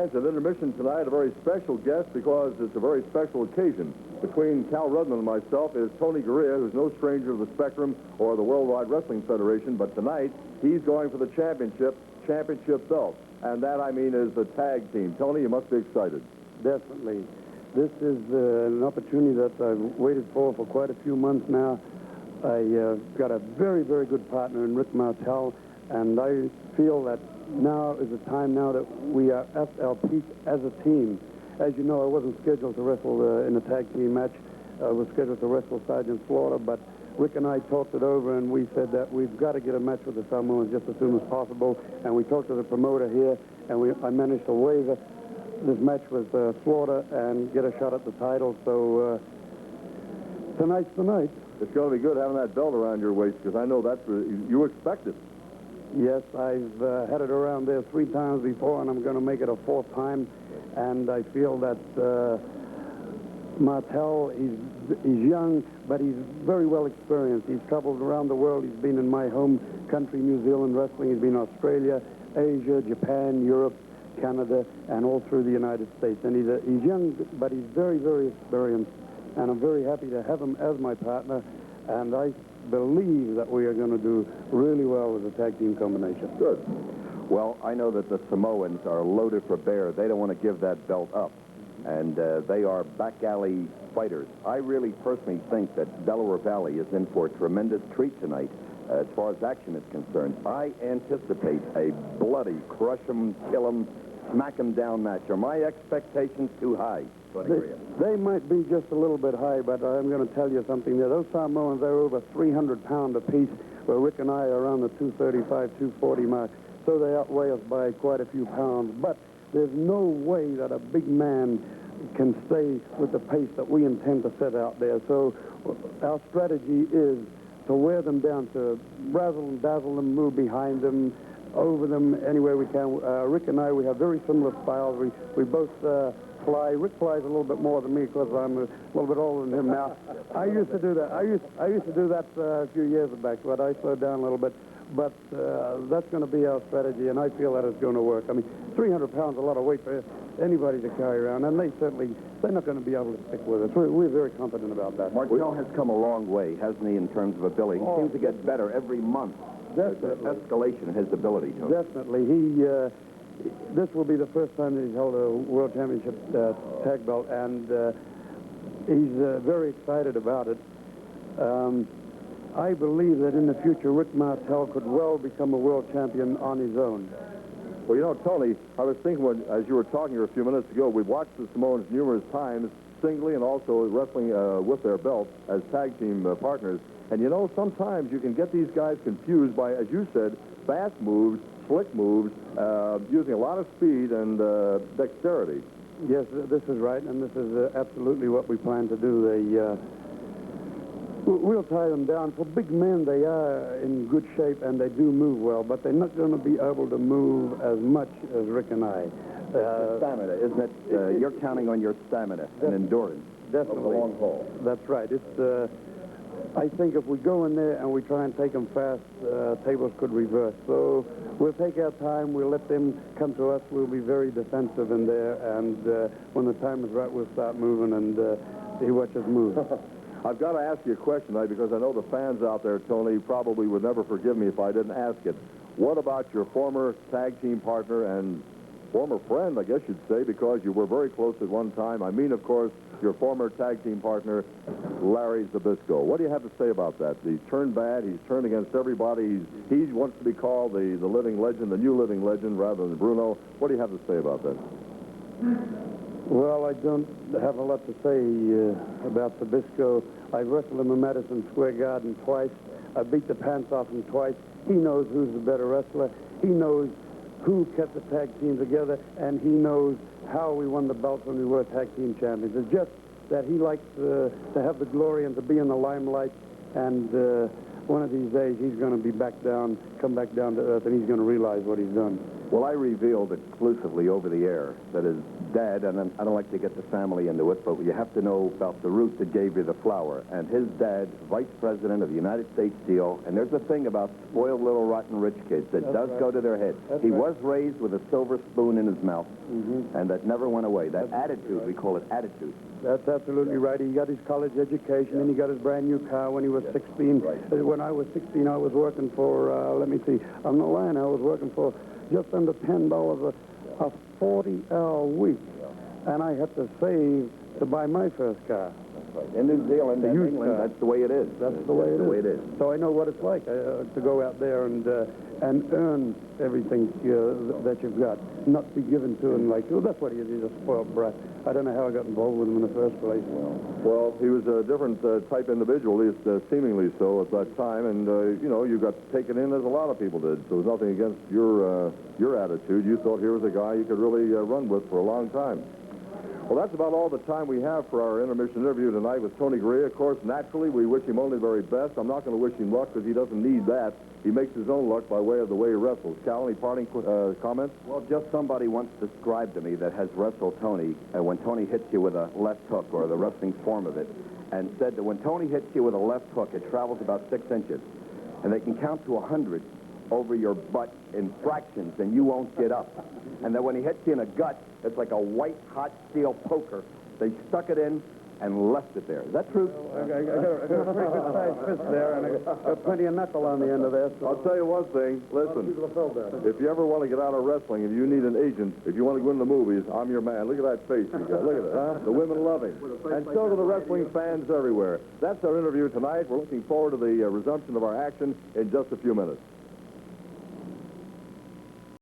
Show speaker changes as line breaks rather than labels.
fans, at intermission tonight, a very special guest because it's a very special occasion. Between Kal Rudman and myself is Tony Garea, who's no stranger to the Spectrum or the Worldwide Wrestling Federation, but tonight he's going for the championship belt. And that, I mean, is the tag team. Tony, you must be excited.
Definitely. This is an opportunity that I've waited for quite a few months now. I got a very, very good partner in Rick Martel, and I feel that now is the time now that we are at our peak as a team. As you know, I wasn't scheduled to wrestle in a tag team match. I was scheduled to wrestle Sergeant Slaughter, but Rick and I talked it over, and we said that we've got to get a match with the Samoans just as soon as possible. And we talked to the promoter here, and I managed to waive this match with Slaughter and get a shot at the title. So tonight's the night.
It's going to be good having that belt around your waist, because I know that's what you expect it.
Yes, I've had it around there 3 times before, and I'm going to make it a 4th time. And I feel that Martel, he's young, but he's very well experienced. He's traveled around the world. He's been in my home country, New Zealand wrestling. He's been in Australia, Asia, Japan, Europe, Canada, and all through the United States. And he's young, but he's very, very experienced. And I'm very happy to have him as my partner. And I believe that we are going to do really well with the tag team combination.
Good.
Well, I know that the Samoans are loaded for bear. They don't want to give that belt up. And they are back alley fighters. I really personally think that Delaware Valley is in for a tremendous treat tonight as far as action is concerned. I anticipate a bloody, crush 'em, kill 'em, smack 'em down match. Are my expectations too high?
They might be just a little bit high, but I'm going to tell you something there. Those Samoans, they're over 300 pounds apiece, where Rick and I are around the 235, 240 mark. So they outweigh us by quite a few pounds. But there's no way that a big man can stay with the pace that we intend to set out there. So our strategy is to wear them down, to razzle and dazzle them, move behind them, over them anywhere we can. Rick and I, we have very similar styles. We both fly. Rick flies a little bit more than me because I'm a little bit older than him now. I used to do that. I used to do that a few years back, but I slowed down a little bit. But that's going to be our strategy, and I feel that it's going to work. I mean, 300 pounds is a lot of weight for anybody to carry around, and they're not going to be able to stick with us. We're very confident about that.
Martel has come a long way, hasn't he, in terms of ability? He seems to get better every month.
Definitely.
Escalation in his ability, Tony.
Definitely. This will be the first time that he's held a World Championship tag belt, and he's very excited about it. I believe that in the future, Rick Martel could well become a world champion on his own.
Well, you know, Tony, I was thinking as you were talking here a few minutes ago, we've watched the Samoans numerous times, singly and also wrestling with their belt as tag team partners. And, you know, sometimes you can get these guys confused by, as you said, fast moves, slick moves, using a lot of speed and dexterity.
Yes, this is right, and this is absolutely what we plan to do. We'll tie them down. For big men, they are in good shape, and they do move well, but they're not going to be able to move as much as Rick and I.
Stamina, isn't it? You're counting on your stamina and endurance.
Definitely.
Over the long haul.
That's right. I think if we go in there and we try and take them fast, tables could reverse. So we'll take our time. We'll let them come to us. We'll be very defensive in there, and when the time is right, we'll start moving and see what just moves.
I've got to ask you a question tonight because I know the fans out there, Tony, probably would never forgive me if I didn't ask it. What about your former tag team partner and former friend, I guess you'd say, because you were very close at one time? I mean, of course, your former tag team partner, Larry Zbyszko. What do you have to say about that? He's turned bad. He's turned against everybody. He wants to be called the living legend, the new living legend, rather than Bruno. What do you have to say about that?
Well, I don't have a lot to say about Zbyszko. I wrestled him in Madison Square Garden twice. I beat the pants off him twice. He knows who's the better wrestler. He knows who kept the tag team together, and he knows how we won the belts when we were tag team champions. It's just that he likes to have the glory and to be in the limelight, and one of these days he's going to be come back down to earth, and he's going to realize what he's done.
Well, I revealed exclusively over the air that his dad, and I don't like to get the family into it, but you have to know about the root that gave you the flower. And his dad, vice president of the United States Steel, and there's a thing about spoiled little rotten rich kids that does go to their head. He was raised with a silver spoon in his mouth, and that never went away. That attitude, we call it attitude.
That's absolutely right. He got his college education, and he got his brand new car when he was 16.
Right.
When I was 16, I was working for, let me see, I'm not lying, I was working for just under $10 a 40-hour week, and I had to save to buy my first car.
In New Zealand and
used
England,
car.
that's the way it is.
That's the way it is.
is.
So I know what it's like to go out there and earn everything that you've got, not be given to him like, well, that's what he is. He's a spoiled brat. I don't know how I got involved with him in the first place.
Well, he was a different type individual, at least seemingly so at that time, and you know, you got taken in as a lot of people did. So there's nothing against your attitude. You thought here was a guy you could really run with for a long time. Well, that's about all the time we have for our intermission interview tonight with Tony Garea. Of course, naturally, we wish him only the very best. I'm not going to wish him luck because he doesn't need that. He makes his own luck by way of the way he wrestles. Cal, any parting comments?
Well, just somebody once described to me that has wrestled Tony, when Tony hits you with a left hook, or the wrestling form of it, and said that when Tony hits you with a left hook, it travels about 6 inches, and they can count to 100 over your butt in fractions, and you won't get up. And then when he hits you in the gut, it's like a white hot steel poker. They stuck it in and left it there. Is that true?
I got a pretty good sized fist there, and I got plenty of knuckle on the end of there. So
I'll tell you one thing. Listen,
people have felt that.
if you ever want to get out of wrestling, if you need an agent, if you want to go into the movies, I'm your man. Look at that face you got. Look at it, huh? The women love him. And so do the wrestling fans everywhere. That's our interview tonight. We're looking forward to the resumption of our action in just a few minutes.